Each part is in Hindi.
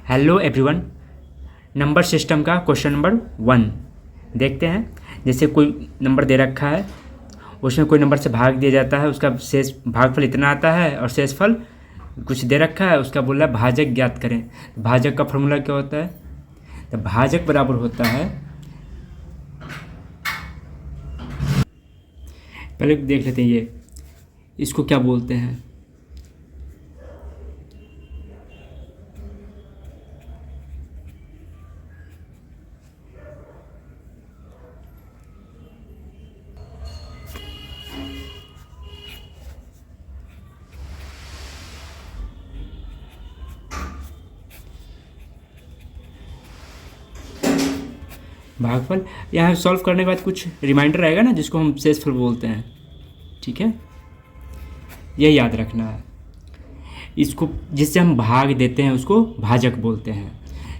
Hello everyone. नंबर सिस्टम का क्वेश्चन नंबर 1 देखते हैं। जैसे कोई नंबर दे रखा है, उसमें कोई नंबर से भाग दिया जाता है, उसका शेष भागफल इतना आता है और शेषफल कुछ दे रखा है, उसका बोल रहा है भाजक ज्ञात करें। भाजक का फॉर्मूला क्या होता है? तो भाजक बराबर होता है, पहले देख लेते हैं ये इसको क्या बोलते हैं। भागफल यहाँ सॉल्व करने के बाद कुछ रिमाइंडर आएगा ना, जिसको हम शेषफल बोलते हैं। ठीक है, यह याद रखना है। इसको जिससे हम भाग देते हैं उसको भाजक बोलते हैं,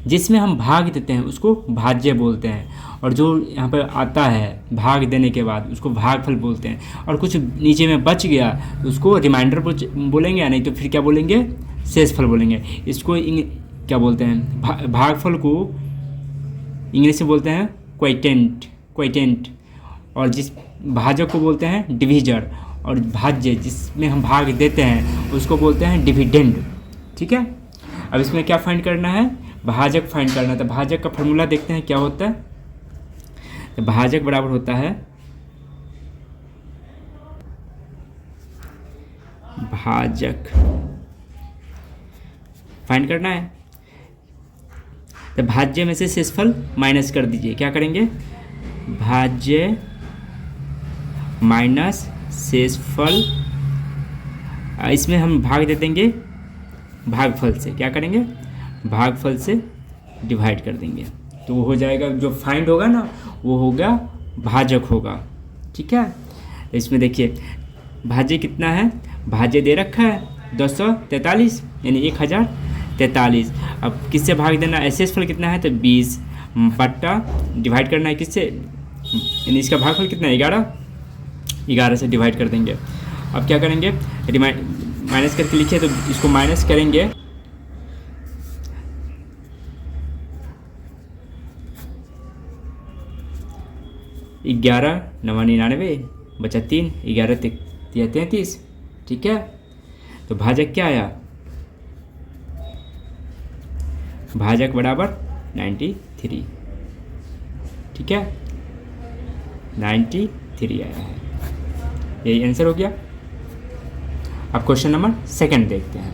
जिसमें हम भाग देते हैं उसको भाज्य बोलते हैं, और जो यहाँ पर आता है भाग देने के बाद उसको भागफल बोलते हैं। और कुछ नीचे में बच गया तो उसको रिमाइंडर बोलेंगे, या नहीं तो फिर क्या बोलेंगे? शेषफल बोलेंगे। इसको क्या बोलते हैं? भागफल को इंग्लिश में बोलते हैं क्वोटिएंट, और जिस भाजक को बोलते हैं डिविजर, और भाज्य जिसमें हम भाग देते हैं उसको बोलते हैं डिविडेंड। ठीक है, अब इसमें क्या फाइंड करना है? भाजक फाइंड करना है। तो भाजक का फॉर्मूला देखते हैं क्या होता है। तो भाजक बराबर होता है, भाजक फाइंड करना है तो भाज्य में से शेषफल माइनस कर दीजिए। क्या करेंगे? भाज्य माइनस शेषफल, इसमें हम भाग दे देंगे भागफल से। क्या करेंगे? भागफल से डिवाइड कर देंगे, तो वो हो जाएगा, जो फाइंड होगा ना वो होगा भाजक होगा। ठीक है, तो इसमें देखिए भाज्य कितना है, भाज्य दे रखा है 243 यानी 1043। अब किससे भाग देना है? शेषफल कितना है? तो 20 बट्टा डिवाइड करना है किससे, यानी इसका भागफल कितना है? 11 से डिवाइड कर देंगे। अब क्या करेंगे? माइनस करके लिखे तो इसको माइनस करेंगे, ग्यारह 9 99 बचा 3, 11 33। ठीक है, तो भाजक क्या आया? भाजक बराबर 93। ठीक है, 93 आया है, यही आंसर हो गया। अब क्वेश्चन नंबर 2 देखते हैं।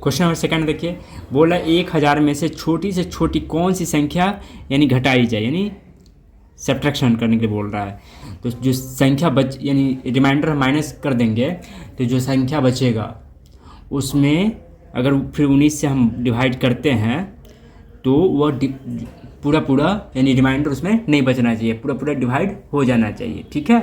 क्वेश्चन नंबर 2 देखिए, बोला 1000 में से छोटी कौन सी संख्या यानी घटाई जाए, यानी सब्ट्रैक्शन करने के लिए बोल रहा है। तो जो संख्या यानी रिमाइंडर माइनस कर देंगे, तो जो संख्या बचेगा उसमें अगर फिर 19 से हम डिवाइड करते हैं तो वह पूरा यानी रिमाइंडर उसमें नहीं बचना चाहिए, पूरा डिवाइड हो जाना चाहिए। ठीक है,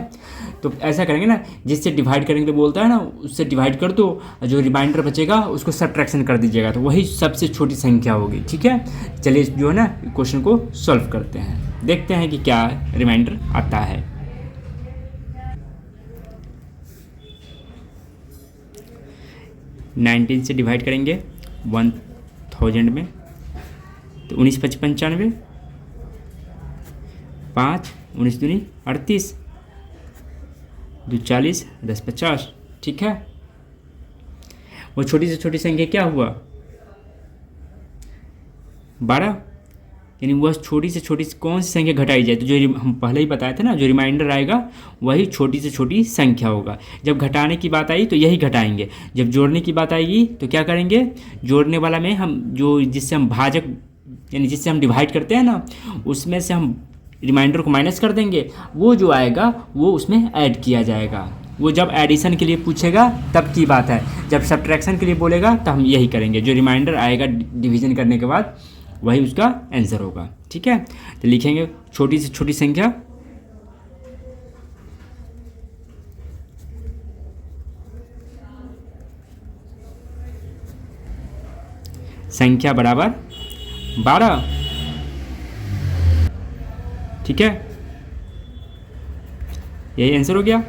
तो ऐसा करेंगे ना, जिससे डिवाइड करने के लिए बोलता है ना उससे डिवाइड कर दो, जो रिमाइंडर बचेगा उसको सब्ट्रैक्शन कर दीजिएगा, तो वही सबसे छोटी संख्या होगी। ठीक है, चलिए जो है ना क्वेश्चन को सॉल्व करते हैं, देखते हैं कि क्या रिमाइंडर आता है। नाइनटीन से डिवाइड करेंगे 1000 में, तो 19 5 95, 5 19 दूनी 38, 2 40, 10 50। ठीक है, वो छोटी से छोटी संख्या क्या हुआ? 12, यानी वह छोटी से छोटी कौन सी संख्या घटाई जाए? तो जो हम पहले ही बताए थे ना, जो रिमाइंडर आएगा वही छोटी से छोटी संख्या होगा। जब घटाने की बात आई तो यही घटाएंगे, जब जोड़ने की बात आएगी तो क्या करेंगे? जोड़ने वाला में हम जो जिससे हम भाजक यानी जिससे हम डिवाइड करते हैं ना, उसमें से हम रिमाइंडर को माइनस कर देंगे, वो जो आएगा वो उसमें ऐड किया जाएगा। वो जब एडिशन के लिए पूछेगा तब की बात है, जब सब्ट्रैक्शन के लिए बोलेगा तो हम यही करेंगे, जो रिमाइंडर आएगा डिवीजन करने के बाद वही उसका आंसर होगा। ठीक है, तो लिखेंगे छोटी से छोटी संख्या बराबर 12। ठीक है, यही आंसर हो गया।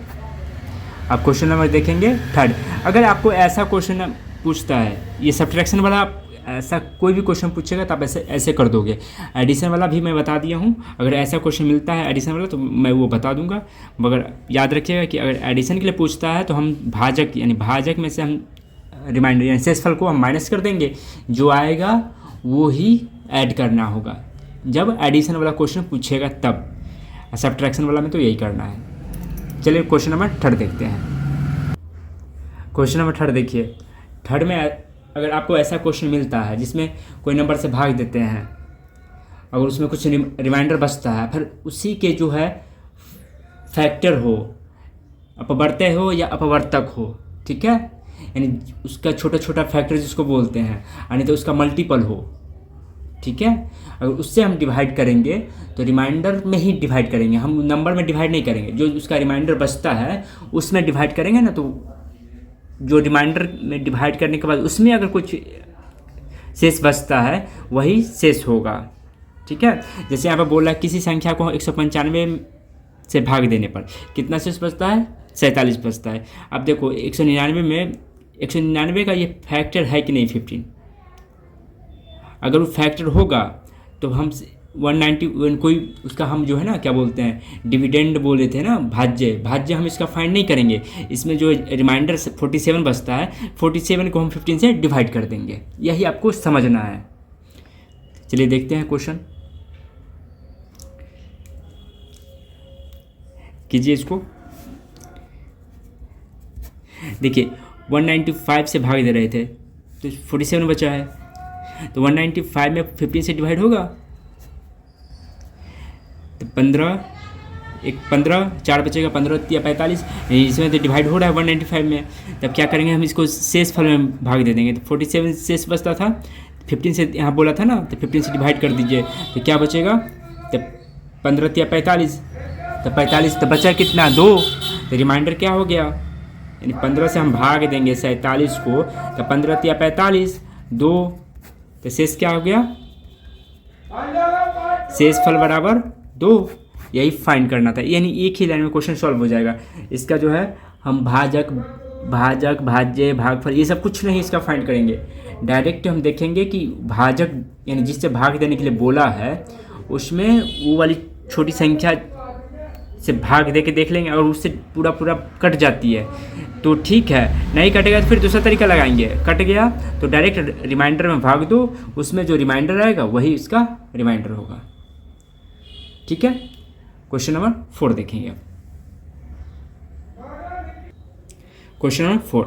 अब क्वेश्चन नंबर देखेंगे 3। अगर आपको ऐसा क्वेश्चन पूछता है, ये सब्ट्रैक्शन वाला ऐसा कोई भी क्वेश्चन पूछेगा तो आप ऐसे ऐसे कर दोगे। एडिशन वाला भी मैं बता दिया हूँ, अगर ऐसा क्वेश्चन मिलता है एडिशन वाला तो मैं वो बता दूंगा। मगर याद रखिएगा कि अगर एडिशन के लिए पूछता है तो हम भाजक यानी भाजक में से हम रिमाइंडर यानी शेषफल को हम माइनस कर देंगे, जो आएगा वो ही ऐड करना होगा जब एडिशन वाला क्वेश्चन पूछेगा तब। सब्ट्रैक्शन वाला में तो यही करना है। चलिए क्वेश्चन नंबर 3 देखते हैं। क्वेश्चन नंबर 3 देखिए। 3 में अगर आपको ऐसा क्वेश्चन मिलता है जिसमें कोई नंबर से भाग देते हैं, अगर उसमें कुछ रिमाइंडर बचता है, फिर उसी के जो है फैक्टर हो, अपवर्तय हो या अपवर्तक हो, ठीक है, यानी उसका छोटा छोटा फैक्टर जिसको बोलते हैं, यानी तो उसका मल्टीपल हो, ठीक है। अगर उससे हम डिवाइड करेंगे तो रिमाइंडर में ही डिवाइड करेंगे, हम नंबर में डिवाइड नहीं करेंगे। जो उसका रिमाइंडर बचता है उसमें डिवाइड करेंगे ना, तो जो रिमाइंडर में डिवाइड करने के बाद उसमें अगर कुछ शेष बचता है वही शेष होगा, ठीक है। जैसे यहाँ पर बोल रहा है किसी संख्या को 195 से भाग देने पर कितना शेष बचता है, 47 बचता है। अब देखो 199 में 199 का ये फैक्टर है कि नहीं 15, अगर वो फैक्टर होगा तो हम 191 कोई उसका हम जो है ना क्या बोलते हैं डिविडेंड बोले थे ना, भाज्य हम इसका फाइंड नहीं करेंगे। इसमें जो रिमाइंडर 47 बचता है, 47 को हम 15 से डिवाइड कर देंगे, यही आपको समझना है। चलिए देखते हैं क्वेश्चन, कीजिए इसको। देखिए 195 से भाग दे रहे थे तो 47 बचा है, तो 195 में 15 से डिवाइड होगा तो 15 4 बचेगा, 15 या 45, इसमें तो डिवाइड हो रहा है 195 में। तब क्या करेंगे हम इसको शेष फल में भाग दे देंगे। तो 47 शेष बचता था, 15 से यहाँ बोला था ना, तो 15 से डिवाइड कर दीजिए तो क्या बचेगा, तो 15 या 45, तो 45 तो बचा कितना 2, तो रिमाइंडर क्या हो गया, यानी 15 से हम भाग देंगे 47 को, तो 15 या 45 2, तो शेष क्या हो गया, शेष फल बराबर 2। यही फाइंड करना था, यानी एक ही लाइन में क्वेश्चन सॉल्व हो जाएगा। इसका जो है हम भाजक भाज्य भागफल ये सब कुछ नहीं इसका फाइंड करेंगे, डायरेक्ट हम देखेंगे कि भाजक यानी जिससे भाग देने के लिए बोला है उसमें वो वाली छोटी संख्या से भाग दे के देख लेंगे, और उससे पूरा कट जाती है तो ठीक है, नहीं कटेगा तो फिर दूसरा तरीका लगाएंगे। कट गया तो डायरेक्ट रिमाइंडर में भाग दो, उसमें जो रिमाइंडर आएगा वही इसका रिमाइंडर होगा, ठीक है। क्वेश्चन नंबर 4 देखेंगे। क्वेश्चन नंबर 4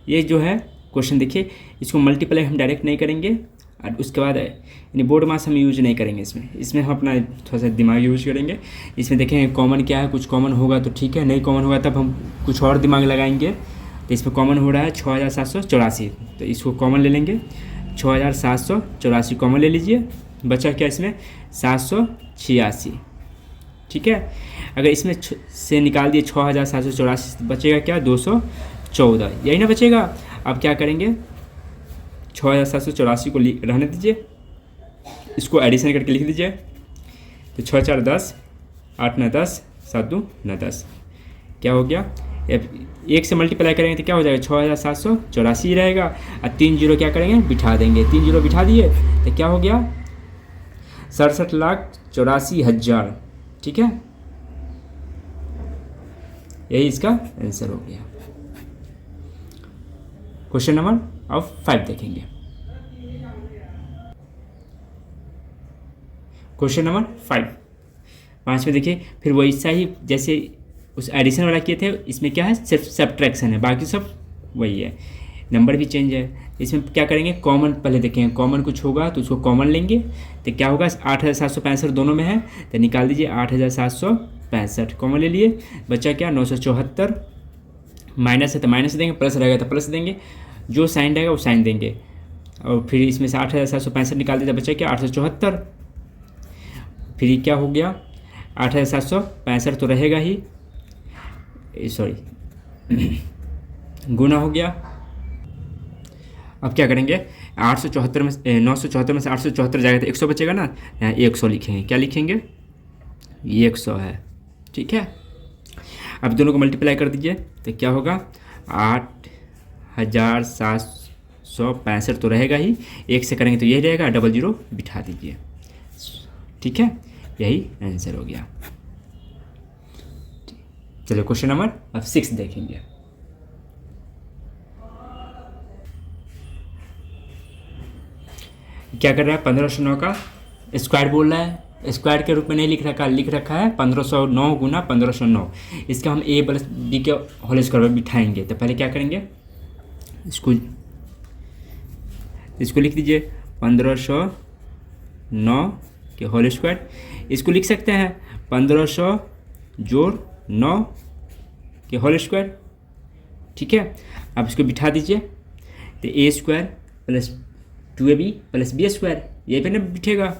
ये जो है क्वेश्चन देखिए, इसको मल्टीप्लाई हम डायरेक्ट नहीं करेंगे, और उसके बाद यानी बोर्ड मास हम यूज नहीं करेंगे इसमें हम अपना थोड़ा सा दिमाग यूज करेंगे। इसमें देखेंगे कॉमन क्या है, कुछ कॉमन होगा तो ठीक है, नहीं कॉमन होगा तब हम कुछ और दिमाग लगाएंगे। तो इसमें कॉमन हो रहा है 6784, तो इसको कॉमन ले लेंगे, 6784 कॉमन ले लीजिए, बचा क्या इसमें 786, ठीक है। अगर इसमें से निकाल दिए 6784 बचेगा क्या 214, यही ना बचेगा। अब क्या करेंगे 6784 को रहने दीजिए, इसको एडिशन करके लिख दीजिए, तो 6 4 10, 8 9 10, 7 2 9 10, क्या हो गया, एक से मल्टीप्लाई करेंगे तो क्या हो जाएगा 6784 रहेगा, और 3 जीरो क्या करेंगे बिठा देंगे, 3 जीरो बिठा दिए तो क्या हो गया 67,84,000, ठीक है, यही इसका आंसर हो गया। क्वेश्चन नंबर अब 5 देखेंगे। क्वेश्चन नंबर 5 में देखिए, फिर वो ऐसा ही जैसे उस एडिशन वाला किए थे, इसमें क्या है सिर्फ सब्ट्रैक्शन है, बाकी सब वही है, नंबर भी चेंज है। इसमें क्या करेंगे कॉमन पहले देखेंगे, कॉमन कुछ होगा तो उसको कॉमन लेंगे, तो क्या होगा 8765 दोनों में है, तो निकाल दीजिए 8765 कॉमन ले लिए, बचा क्या 974, माइनस है तो माइनस देंगे, प्लस रहेगा तो प्लस देंगे, जो साइन रहेगा वो साइन देंगे, और फिर इसमें से 8765 निकाल दिया, बचा क्या 874, फिर क्या हो गया 8765 तो रहेगा ही, सॉरी गुना हो गया। अब क्या करेंगे 874 में 974 में से 874 जाएगा तो 100 बचेगा ना, यहाँ 100 लिखेंगे, क्या लिखेंगे ये 100 है, ठीक है। अब दोनों को मल्टीप्लाई कर दीजिए तो क्या होगा 8700 165 तो रहेगा ही, 1 से करेंगे तो यही रहेगा, डबल जीरो बिठा दीजिए। ठीक है, यही आंसर हो गया। चलिए क्वेश्चन नंबर अब 6 देखेंगे। क्या कर रहा है, 1509 का स्क्वायर बोल रहा है, स्क्वायर के रूप में नहीं लिख रखा है 1509 गुना 1509। इसका हम a प्लस बी के होल स्क्वायर पर बिठाएंगे। तो पहले क्या करेंगे, इसको लिख दीजिए 1509 के होल स्क्वायर। इसको लिख सकते हैं 1500 जोड़ 9 के होल स्क्वायर। ठीक है, अब इसको बिठा दीजिए, तो a square plus 2ab plus B square यही पे ना बिठेगा,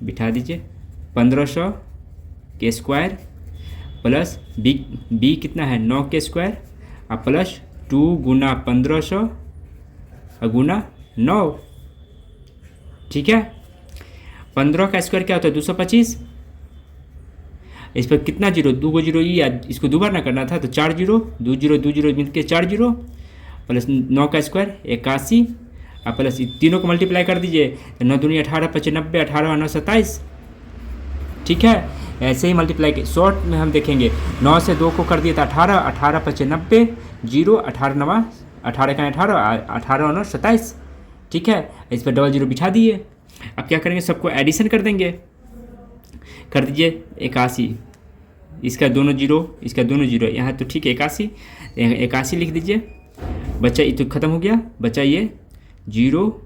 बिठा दीजिए 1500 के स्क्वायर प्लस बी कितना है 9 के स्क्वायर और प्लस 2 गुना 1500 और गुना 9। ठीक है, 15 का स्क्वायर क्या होता है 225। इस पर कितना जीरो, 2 को जीरो या इसको 2 बार ना करना था, तो 4 जीरो 2 जीरो 2 जीरो मिल के 4 जीरो प्लस 9 का स्क्वायर 81 और प्लस तीनों को मल्टीप्लाई कर दीजिए, तो 9 दूनी 18 25 90 18 और 9 27। ठीक है, ऐसे ही मल्टीप्लाई शॉर्ट में हम देखेंगे, 9 से 2 को कर दिए तो 18 18 25 90 जीरो 18 नवा 18 का 18 18 और 9 27। ठीक है, इस पर डबल जीरो बिठा दिए। अब क्या करेंगे, सबको एडिशन कर देंगे, कर दीजिए 81, इसका दोनों जीरो इसका दोनों जीरो, यहाँ तो ठीक है 81 लिख दीजिए। बच्चा ये तो ख़त्म हो गया, बच्चा ये जीरो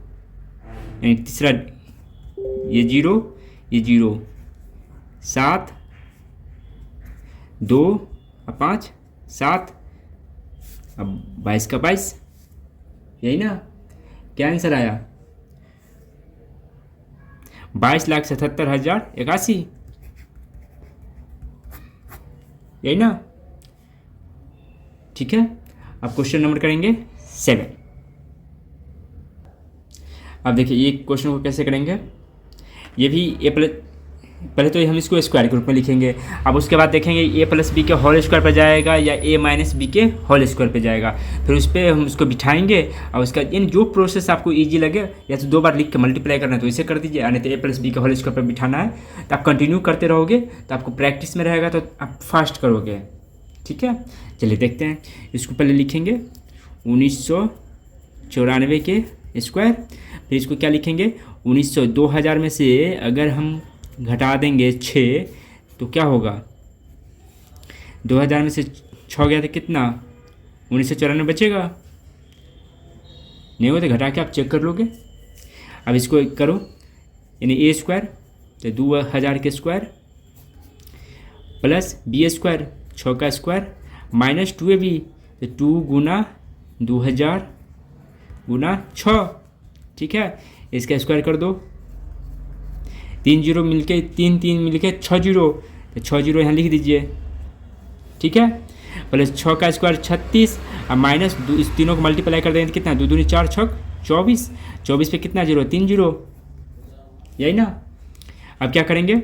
यानी तीसरा ये जीरो 7 2 और 5 7, अब 22 का 22, यही ना, क्या आंसर आया 22,77,081, यही ना। ठीक है, अब क्वेश्चन नंबर करेंगे 7। अब देखिए ये क्वेश्चन को कैसे करेंगे, ये भी ए प्लस, पहले तो हम इसको स्क्वायर के रूप में लिखेंगे, अब उसके बाद देखेंगे ए प्लस बी के होल स्क्वायर पर जाएगा या ए माइनस बी के होल स्क्वायर पे जाएगा, फिर उस पर हम उसको बिठाएंगे और उसका इन जो प्रोसेस आपको इजी लगे, या तो 2 बार लिख के मल्टीप्लाई करना है तो इसे कर दीजिए, यानी तो ए प्लस बी के होल स्क्वायर पर बिठाना है, तो आप कंटिन्यू करते रहोगे तो आपको प्रैक्टिस में रहेगा तो आप फास्ट करोगे। ठीक है, चलिए देखते हैं, इसको पहले लिखेंगे 1994 के स्क्वायर, फिर इसको क्या लिखेंगे 1900, 2000 में से अगर हम घटा देंगे 6 तो क्या होगा, 2000 में से 6 गया तो कितना 1994 बचेगा, नहीं हो तो घटा के आप चेक कर लोगे। अब इसको करो, यानी ए स्क्वायर तो 2000 के स्क्वायर प्लस बी स्क्वायर 6 का स्क्वायर माइनस 2ab तो 2 गुना 2000 गुना 6। ठीक है, इसका स्क्वायर कर दो, 3 जीरो मिलके 3 3 मिलके 6 जीरो, तो 6 जीरो यहाँ लिख दीजिए। ठीक है, प्लस 6 का स्क्वायर 36 और माइनस इस तीनों को मल्टीप्लाई कर देंगे तो कितना 2 दूनी 4 6 24, 24 पे कितना जीरो 3 जीरो, यही ना। अब क्या करेंगे,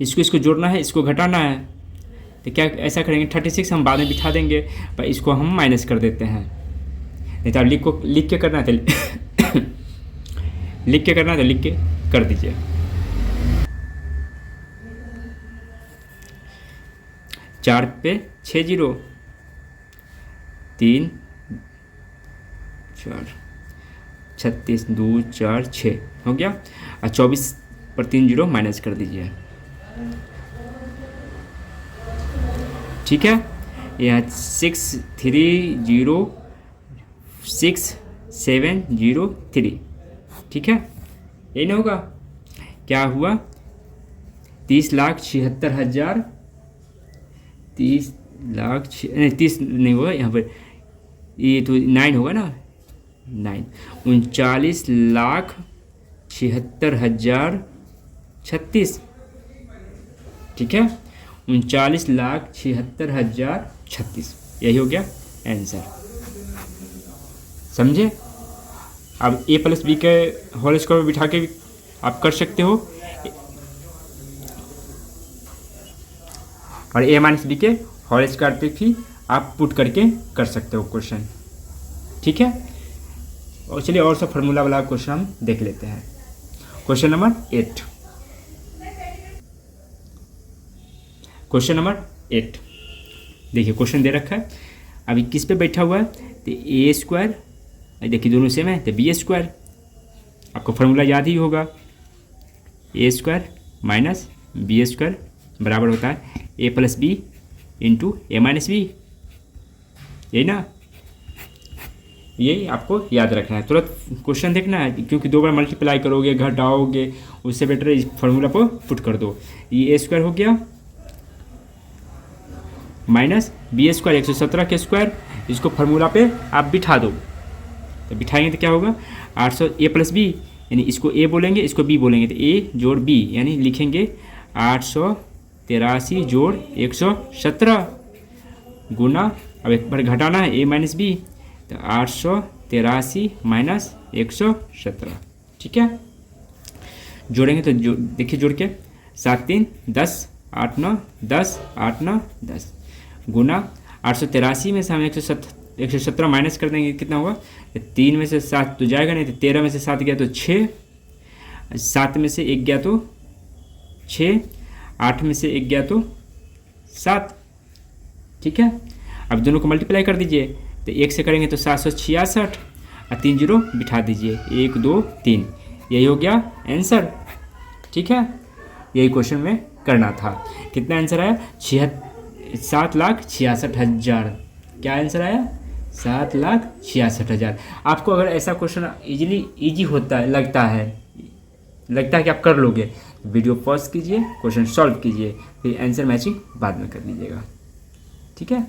इसको जोड़ना है, इसको घटाना है, तो क्या ऐसा करेंगे 36 हम बाद में बिठा देंगे, पर इसको हम माइनस कर देते हैं, नहीं तो आप लिख के करना है लिख के कर दीजिए। चार पे 6 जीरो 3 4 36 2 4 6 हो गया, और 24 पर 3 जीरो माइनस कर दीजिए। ठीक है, यहाँ 6306,703। ठीक है, यही ना होगा, क्या हुआ 30,76,000, 30 नहीं होगा यहाँ पर, ये तो 9 होगा ना, 9 39,76,036। ठीक है, 39,76,036, यही हो गया आंसर। समझे। अब ए प्लस बी के होल स्क्वायर बिठा के आप कर सकते हो, और ए माइनस बी के होल स्क्वायर पे भी आप पुट करके कर सकते हो क्वेश्चन। ठीक है, और चलिए और सब फार्मूला वाला क्वेश्चन हम देख लेते हैं। क्वेश्चन नंबर 8, क्वेश्चन नंबर 8 देखिए क्वेश्चन दे रखा है। अभी किस पे बैठा हुआ है, तो ए स्क्वायर, देखिए दोनों सेम है, तो बी स्क्वायर, आपको फार्मूला याद ही होगा, ए स्क्वायर माइनस बी स्क्वायर बराबर होता है ए प्लस बी इंटू ए माइनस बी, यही ना, यही आपको याद रखना है। तुरंत क्वेश्चन देखना है, क्योंकि 2 बार मल्टीप्लाई करोगे घटाओगे, उससे बेटर इस फार्मूला को पुट कर दो। ये ए स्क्वायर हो गया माइनस बी स्क्वायर 117 के स्क्वायर, इसको फार्मूला पे आप बिठा दो, तो बिठाएंगे तो क्या होगा 800 ए प्लस बी, यानी इसको ए बोलेंगे इसको बी बोलेंगे, तो ए जोड़ बी यानी लिखेंगे 883 जोड़ 117 गुना, अब एक बार घटाना है ए माइनस बी, तो 883 माइनस 117, ठीक है। जोड़ेंगे तो देखिए जोड़ के 7 3 10 8 9 10 8 9 10 गुना 883 में से हम 117 माइनस कर देंगे, कितना होगा, 3 में से 7 तो जाएगा नहीं, तो 13 में से 7 गया तो 6, 7 में से 1 गया तो 6, 8 में से 1 गया तो 7, ठीक है। अब दोनों को मल्टीप्लाई कर दीजिए, तो 1 से करेंगे तो 766 और 3 जीरो बिठा दीजिए, 1 2 3, यही हो गया आंसर, ठीक है। यही क्वेश्चन में करना था। कितना आंसर आया, 7,66,000, क्या आंसर आया 7,66,000। आपको अगर ऐसा क्वेश्चन इजी होता है, लगता है कि आप कर लोगे, वीडियो पॉज कीजिए, क्वेश्चन सॉल्व कीजिए, फिर आंसर मैचिंग बाद में कर लीजिएगा, ठीक है।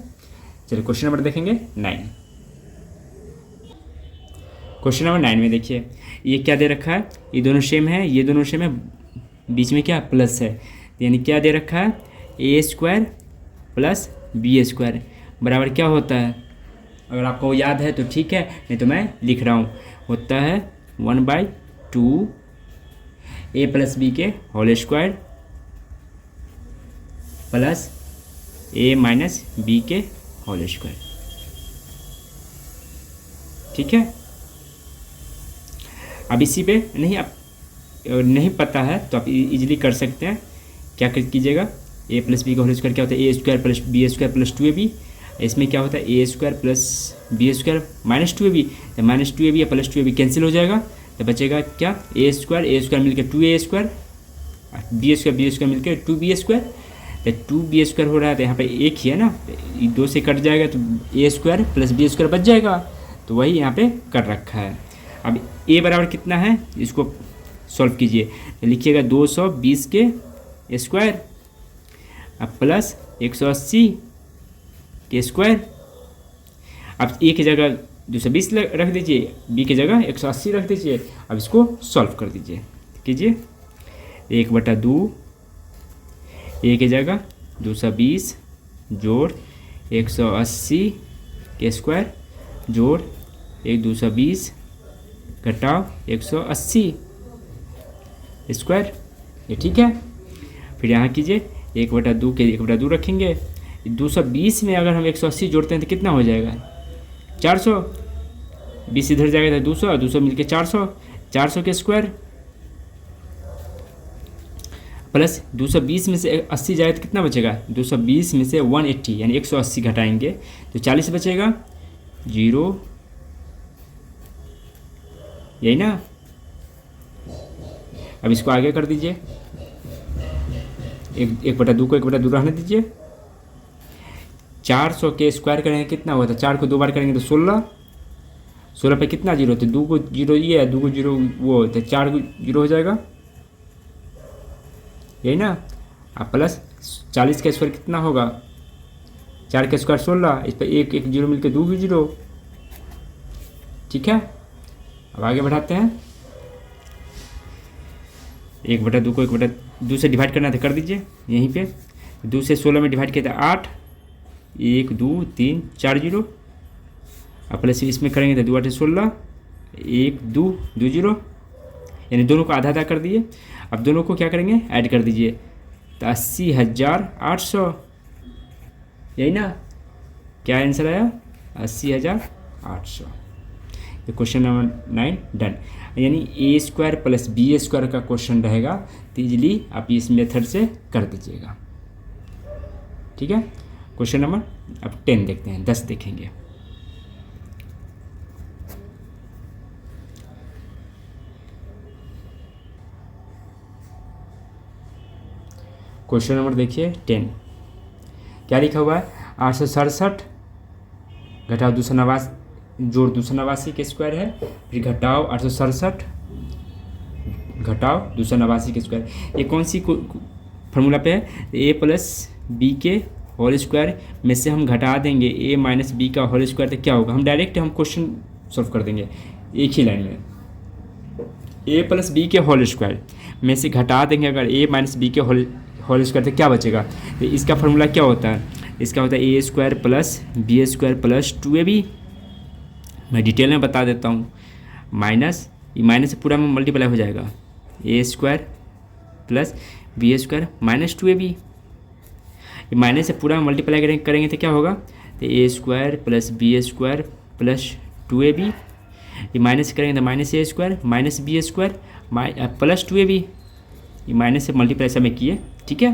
चलिए क्वेश्चन नंबर देखेंगे 9। क्वेश्चन नंबर 9 में देखिए ये क्या दे रखा है, ये दोनों सेम है, ये दोनों सेम है, बीच में क्या प्लस है, यानी क्या दे रखा है a square plus B square बराबर क्या होता है, अगर आपको याद है तो ठीक है, नहीं तो मैं लिख रहा हूँ, होता है 1/2 ए प्लस बी के होल स्क्वायर प्लस ए माइनस बी के होल स्क्वायर, ठीक है। अब इसी पे नहीं पता है तो आप इजीली कर सकते हैं, क्या कीजिएगा, ए प्लस बी का होल स्क्वायर क्या होता है, a square plus B square plus 2ab, इसमें क्या होता है a square plus B square minus 2ab, तो माइनस 2ab या प्लस 2ab कैंसिल हो जाएगा, तो बचेगा क्या ए स्क्वायर मिलकर 2a स्क्वायर, बी स्क्वायर मिलकर 2b स्क्वायर, तो 2b स्क्वायर हो रहा है, तो यहाँ पे एक ही है ना, 2 से कट जाएगा तो a square plus B square बच जाएगा, तो वही यहाँ पे कर रखा है। अब ए बराबर कितना है, इसको सॉल्व कीजिए, तो लिखिएगा 220 के स्क्वायर अब प्लस 180 के स्क्वायर, अब ए की जगह 220 रख दीजिए, बी की जगह 180 रख दीजिए, अब इसको सॉल्व कर दीजिए, कीजिए 1/2 ए की जगह 220 जोड़ 180 के स्क्वायर जोड़ 220 घटाओ 180 स्क्वायर, ये ठीक है। फिर यहाँ कीजिए 1/2 के 1/2 रखेंगे, 220 में अगर हम 180 जोड़ते हैं तो कितना हो जाएगा 400, 20 इधर जाएगा तो 200 और 200 मिलके 400 के स्क्वायर प्लस 220 में से 80 जाए तो कितना बचेगा, 220 में से 180 यानी 180 घटाएंगे तो 40 बचेगा, 0, यही ना। अब इसको आगे कर दीजिए, 1/2 को 1/2 रहने दीजिए, 400 के स्क्वायर करेंगे कितना होता है, 4 को 2 बार करेंगे तो 16 पे कितना जीरो, तो 2 को 0 ये है, 2 को 0 वो, तो 4 को 0 हो जाएगा, यही ना। अब प्लस 40 का स्क्वायर कितना होगा, 4 का स्क्वायर 16, इस पर एक 0 मिलकर 2 भी 0, ठीक है। अब आगे बढ़ाते हैं, 1/2 को 1/2 से डिवाइड करना है तो कर दीजिए यहीं पे, 2 से 16 में डिवाइड किया था 8, 1 2 3 4 0, अब प्लस इसमें करेंगे तो 2 8 16, 1 2 2 0, यानी दोनों को आधा आधा कर दिए। अब दोनों को क्या करेंगे ऐड कर दीजिए, तो 80,800, यही ना, क्या आंसर आया 80,800, तो क्वेश्चन नंबर 9 डन। यानी a square plus B square का क्वेश्चन रहेगा तो ईजिली आप इस मेथड से कर दीजिएगा। ठीक है, क्वेश्चन नंबर अब 10 देखते हैं, 10 देखेंगे। क्वेश्चन नंबर देखिए 10, क्या लिखा हुआ है? 867 घटाओ 289 जोड़ 289 के स्क्वायर है, फिर घटाओ 867 घटाओ 289 के स्क्वायर। ये कौन सी फार्मूला पे है? ए प्लस बी के होल स्क्वायर में से हम घटा देंगे ए माइनस बी का होल स्क्वायर, तो क्या होगा? हम डायरेक्ट क्वेश्चन सॉल्व कर देंगे एक ही लाइन में। ए प्लस बी के होल स्क्वायर में से घटा देंगे अगर ए माइनस बी के होल स्क्वायर, तो क्या बचेगा? तो इसका फार्मूला क्या होता है? इसका होता है a square plus B square plus 2ab। मैं डिटेल में बता देता हूँ। माइनस से पूरा में मल्टीप्लाई हो जाएगा, a square plus B square minus 2ab। ये माइनस से पूरा में मल्टीप्लाई करेंगे तो क्या होगा? तो a square plus B square plus 2ab। ये माइनस करेंगे तो minus a square minus b square plus 2ab। ये माइनस से मल्टीप्लाई सब में किए, ठीक है।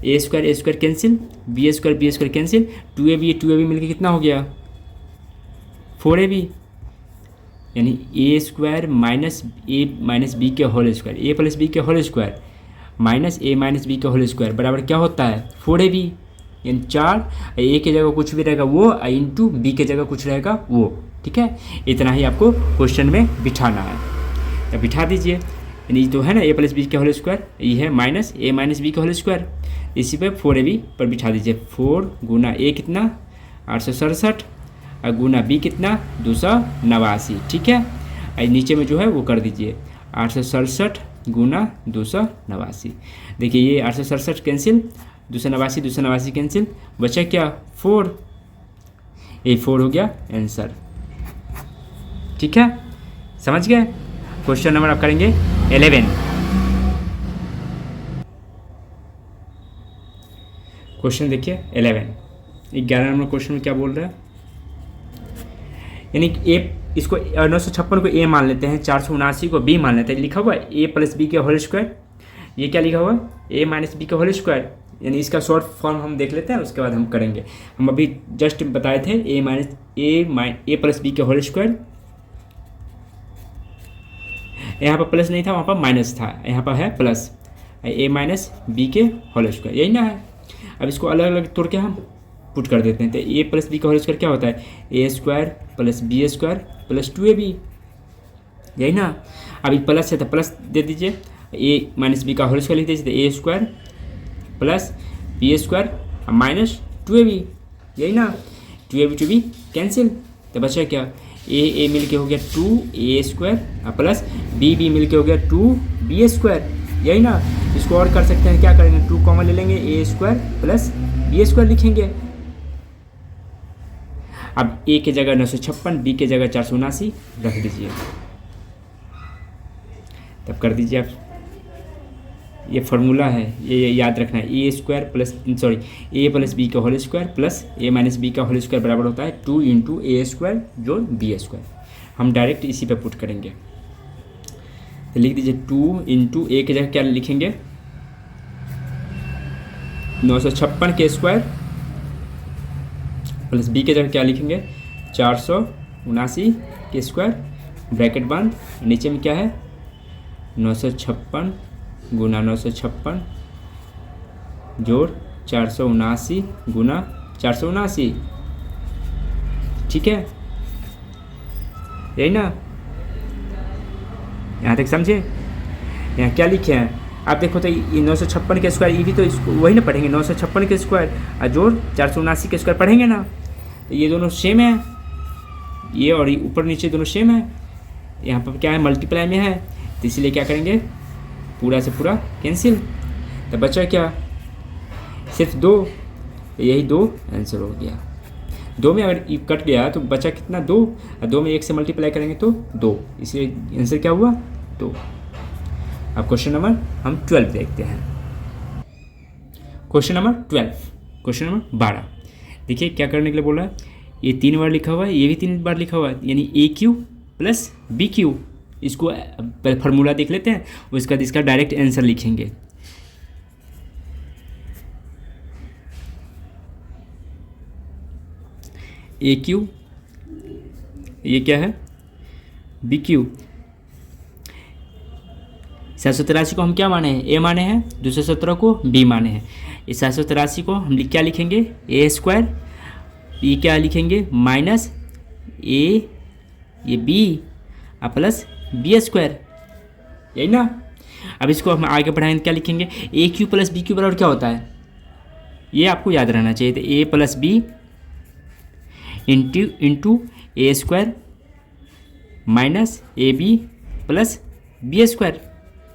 A square cancel, b square cancel, 2ab मिलकर कितना हो गया? 4ab। यानी a square minus a minus b के whole square, a plus b के whole square minus a minus b के होल स्क्वायर बराबर क्या होता है? 4ab। यानी 4 ए के जगह कुछ भी रहेगा वो, इंटू बी के जगह कुछ रहेगा वो, ठीक है। इतना ही आपको क्वेश्चन में बिठाना है, तो बिठा दीजिए। यानी तो है ना ए प्लस बी के होल स्क्वायर, ये है माइनस ए माइनस बी के होल स्क्वायर, इसी पे 4ab पर बिठा दीजिए। 4 गुना ए कितना? 867 और गुना बी कितना? 289, ठीक है। और नीचे में जो है वो कर दीजिए 867 गुना 289। देखिए ये 867 कैंसिल, 289 कैंसिल, बचा क्या? 4। ये 4 हो गया आंसर, ठीक है। समझ गए? क्वेश्चन नंबर आप करेंगे 11। क्वेश्चन देखिए 11 नंबर क्वेश्चन में क्या बोल रहा है? यानी ए इसको 956 को ए मान लेते हैं, 479 को बी मान लेते हैं। लिखा हुआ है ए प्लस बी के होल स्क्वायर, ये क्या लिखा हुआ है? ए माइनस बी के होल स्क्वायर। यानी इसका शॉर्ट फॉर्म हम देख लेते हैं, उसके बाद हम करेंगे। हम अभी जस्ट बताए थे ए प्लस बी के होल स्क्वायर। यहाँ पर प्लस नहीं था, वहाँ पर माइनस था, यहाँ पर है प्लस। ए माइनस बी के होल स्क्वायर, यही ना है। अब इसको अलग अलग तोड़ के हम पुट कर देते हैं। तो ए प्लस बी का होल स्क्वायर क्या होता है? A square plus B square plus 2ab, यही ना। अभी प्लस है तो प्लस दे दीजिए, ए माइनस बी का होल स्क्वायर लिख दीजिए। A square plus B square minus 2ab, यही ना। 2ab कैंसिल, तो बचा क्या? ए मिल के हो गया 2a स्क्वायर प्लस बी मिल के हो गया 2b स्क्वायर, यही ना। इसको और कर सकते हैं, क्या करेंगे? 2 कॉमन ले लेंगे, ए स्क्वायर प्लस बी स्क्वायर लिखेंगे। अब ए के जगह 956, बी के जगह 479 रख दीजिए, तब कर दीजिए आप। ये फार्मूला है, ये याद रखना है। A square plus A plus b का होल स्क्वायर प्लस ए माइनस बी का होल स्क्वायर बराबर होता है 2 इंटू ए स्क्वायर जो बी स्क्वायर। हम डायरेक्ट इसी पे पुट करेंगे, तो लिख दीजिए 2 इंटू ए के जगह क्या लिखेंगे? 956 के स्क्वायर प्लस बी के जगह क्या लिखेंगे? 479 के स्क्वायर, ब्रैकेट बंद। नीचे में क्या है? 956 गुना 956 जोड़ 479 गुना 479, ठीक है, यही ना। यहाँ तक समझे? यहाँ क्या लिखे हैं आप देखो तो ये 956 के स्क्वायर, ये भी तो इसको वही ना पढ़ेंगे। 956 के स्क्वायर और जोड़ 479 के स्क्वायर पढ़ेंगे ना। तो ये दोनों सेम है, ये और ऊपर नीचे दोनों सेम है। यहाँ पर क्या है? मल्टीप्लाई में है, तो इसलिए क्या करेंगे? पूरा से पूरा कैंसिल, तो बचा क्या? सिर्फ 2। यही 2 आंसर हो गया। 2 में अगर कट गया तो बचा कितना? 2, और 2 में 1 से मल्टीप्लाई करेंगे तो 2, इसलिए आंसर क्या हुआ? 2। अब क्वेश्चन नंबर हम 12 देखते हैं। क्वेश्चन नंबर 12 देखिए क्या करने के लिए बोला है। ये 3 बार लिखा हुआ है, ये भी 3 बार लिखा हुआ है, यानी ए क्यू प्लस बी क्यू। इसको फार्मूला देख लेते हैं, उसके बाद इसका डायरेक्ट आंसर लिखेंगे। ए क्यू, ये क्या है, बी क्यू। 783 को हम क्या माने हैं, ए माने हैं, 217 को बी माने हैं। इस 783 को हम क्या लिखेंगे, ए स्क्वायर, ये क्या लिखेंगे माइनस ए, ये बी प्लस बी स्क्वायर, यही ना। अब इसको हम आगे बढ़ाएंगे, क्या लिखेंगे, ए क्यू प्लस बी क्यू बराबर क्या होता है, ये आपको याद रहना चाहिए। तो a plus b into a square minus a b plus B square,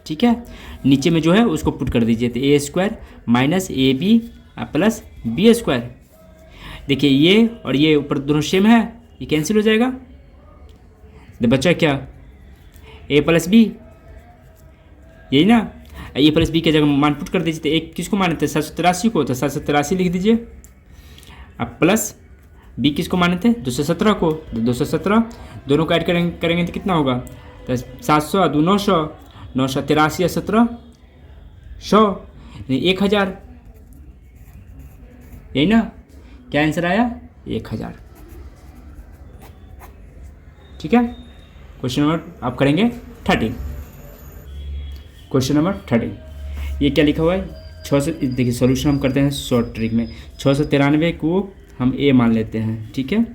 ठीक है। नीचे में जो है उसको पुट कर दीजिए, तो a square minus a b plus B square. देखिए ये और ये ऊपर दोनों सेम है, ये कैंसिल हो जाएगा। तो बचा क्या, ए प्लस बी, यही ना। ए प्लस बी के जगह मान पुट कर दीजिए। तो एक किसको माने थे, 783 को, तो 783 लिख दीजिए। अब प्लस बी किसको माने थे, 217 को, तो 217 दोनों को ऐड करेंगे तो कितना होगा, तो 700 2 900, 983 17 100, 1000, यही ना। क्या आंसर आया, 1000, ठीक है। क्वेश्चन नंबर आप करेंगे 13। क्वेश्चन नंबर 13, ये क्या लिखा हुआ है, 600, देखिए सॉल्यूशन हम करते हैं शॉर्ट ट्रिक में। 693 को हम ए मान लेते हैं, ठीक है,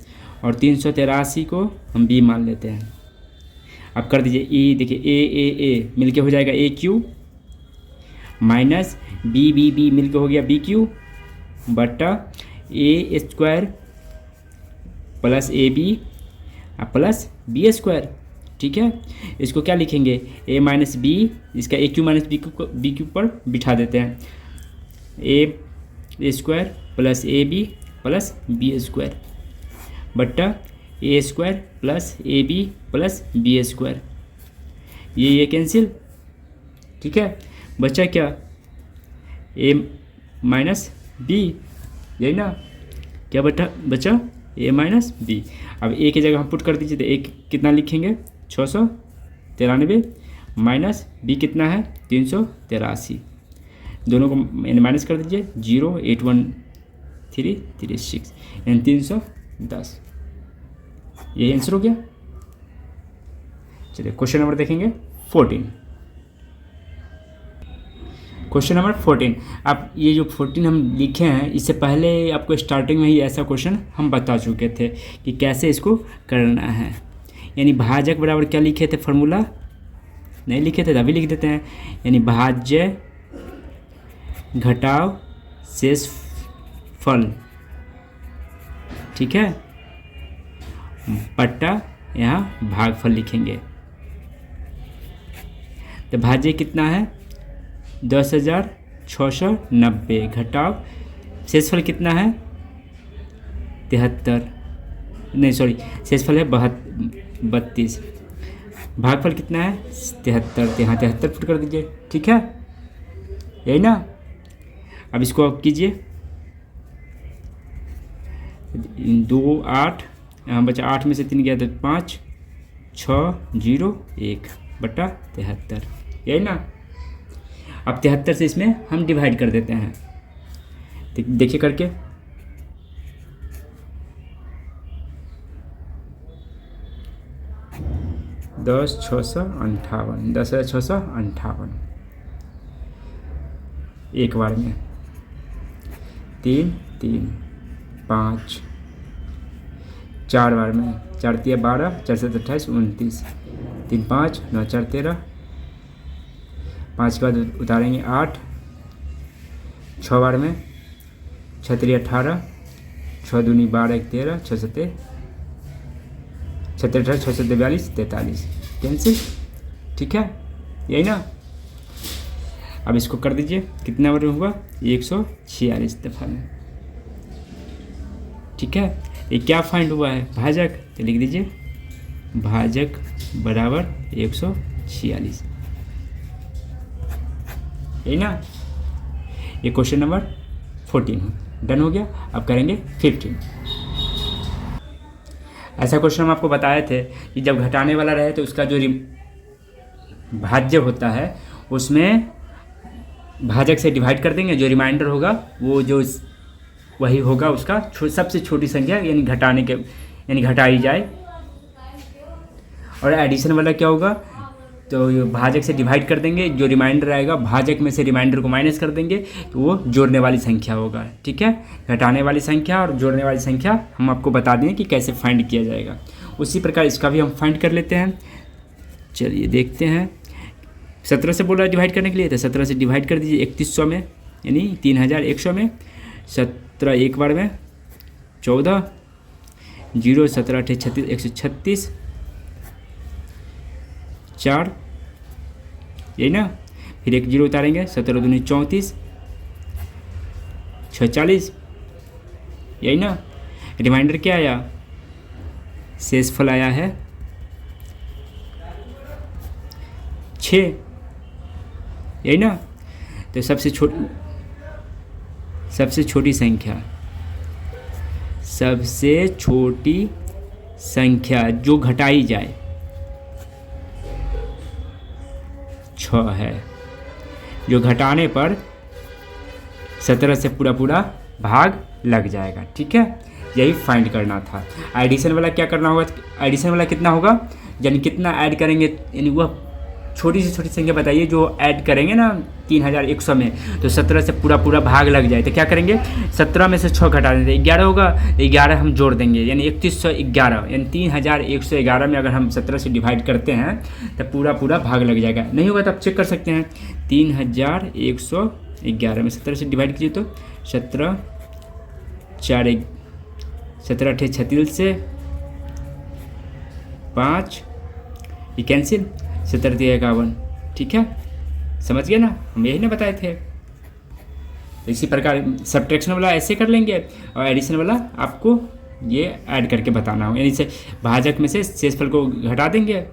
और 383 को हम बी मान लेते हैं। अब कर दीजिए ई, देखिए ए मिलके हो जाएगा ए क्यू माइनस बी मिलके हो गया बी क्यू बटा a square plus a b plus B square, ठीक है। इसको क्या लिखेंगे, ए माइनस बी, इसका a cube minus b cube पर बिठा देते हैं, a square plus a b plus B square बट्टा a square plus a b plus B square, ये कैंसिल, ठीक है। बचा क्या, ए माइनस बी, यही ना। क्या बचा ए माइनस बी। अब ए की जगह हम पुट कर दीजिए, तो ए कितना लिखेंगे, 693 माइनस बी कितना है, 383, दोनों को माइनस कर दीजिए, 08136 यानी 310, ये आंसर हो गया। चलिए क्वेश्चन नंबर देखेंगे 14। क्वेश्चन नंबर 14, आप ये जो 14 हम लिखे हैं, इससे पहले आपको स्टार्टिंग में ही ऐसा क्वेश्चन हम बता चुके थे कि कैसे इसको करना है। यानी भाजक बराबर क्या लिखे थे, फार्मूला नहीं लिखे थे, अभी लिख देते हैं। यानी भाज्य घटाव शेषफल, ठीक है, बट्टा यहाँ भागफल लिखेंगे। तो भाज्य कितना है, 10,690 घटाव शेषफल कितना है, 73, नहीं सॉरी, शेषफल है 32, भागफल कितना है 73, तो यहाँ 73 पुट कर दीजिए, ठीक है, यही ना। अब इसको आप कीजिए, 2 8, यहाँ बचा 8 में से 3 गया तो 5 6 0 1 बटा 73, यही ना। अब 73 से इसमें हम डिवाइड कर देते हैं, देखिए करके, 10,658, 10,658 एक बार में, 3 3 5 4 बार में, 4 3 12, 4 7 28 29, 3 5 9 4 13, 5 के बाद उतारेंगे 8, 6 बार में, 6 3 18, 6 दूनी 12 1 13, 6 7 6 18 6 7 42 43, कैंसिल, ठीक है, यही ना। अब इसको कर दीजिए, कितना बार हुआ, 146 दफा में, ठीक है। ये क्या फाइंड हुआ है, भाजक, तो लिख दीजिए भाजक बराबर 146, यही ना। ये क्वेश्चन नंबर 14 डन हो गया। अब करेंगे 15। ऐसा क्वेश्चन हम आपको बताए थे कि जब घटाने वाला रहे तो उसका जो भाज्य होता है उसमें भाजक से डिवाइड कर देंगे, जो रिमाइंडर होगा वो जो वही होगा उसका सबसे छोटी संख्या, यानी यानी घटाई जाए। और एडिशन वाला क्या होगा, तो भाजक से डिवाइड कर देंगे, जो रिमाइंडर आएगा भाजक में से रिमाइंडर को माइनस कर देंगे तो वो जोड़ने वाली संख्या होगा। ठीक है, घटाने वाली संख्या और जोड़ने वाली संख्या हम आपको बता दें कि कैसे फाइंड किया जाएगा। उसी प्रकार इसका भी हम फाइंड कर लेते हैं। चलिए देखते हैं। 17 से बोला डिवाइड करने के लिए, तो 17 से डिवाइड कर दीजिए 3100 में, यानी 3100 में। 17 एक बार में 14, 0 17 8 36 136, 4, यही ना, फिर एक 0 उतारेंगे, 17 दूनी 34, 6 40, यही ना। रिमाइंडर क्या आया, शेषफल आया है 6, यही ना। तो सबसे छोटी संख्या जो घटाई जाए 6 है, जो घटाने पर 17 से पूरा भाग लग जाएगा। ठीक है, यही फाइंड करना था। एडिशन वाला क्या करना होगा, एडिशन वाला कितना होगा, यानी कितना ऐड करेंगे, यानी वह छोटी से छोटी संख्या बताइए जो ऐड करेंगे ना 3100 में, तो 17 से पूरा भाग लग जाए तो क्या करेंगे, 17 में से 6 घटा देंगे, 11 होगा, 11 हम जोड़ देंगे, यानी 3111, यानी 3111 में अगर हम 17 से डिवाइड करते हैं तो पूरा भाग लग जाएगा। नहीं होगा तो आप चेक कर सकते हैं, 3111 में 17 से डिवाइड कीजिए तो 17 4 17 8 36 से 5, ये कैंसिल, 17 51। ठीक है, समझ गए ना, हम यही ना बताए थे। इसी प्रकार सब्ट्रैक्शन वाला ऐसे कर लेंगे और एडिशन वाला आपको ये ऐड करके बताना होगा, यानी से भाजक में से शेषफल को घटा देंगे,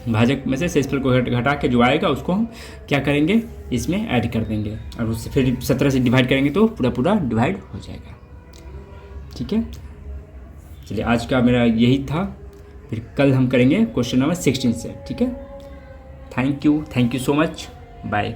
भाजक में से शेषफल को घटा के जो आएगा उसको हम क्या करेंगे, इसमें ऐड कर देंगे और उससे फिर 17 से डिवाइड करेंगे तो पूरा डिवाइड हो जाएगा। ठीक है, चलिए आज का मेरा यही था, फिर कल हम करेंगे क्वेश्चन नंबर 16 से। ठीक है, thank you so much, bye.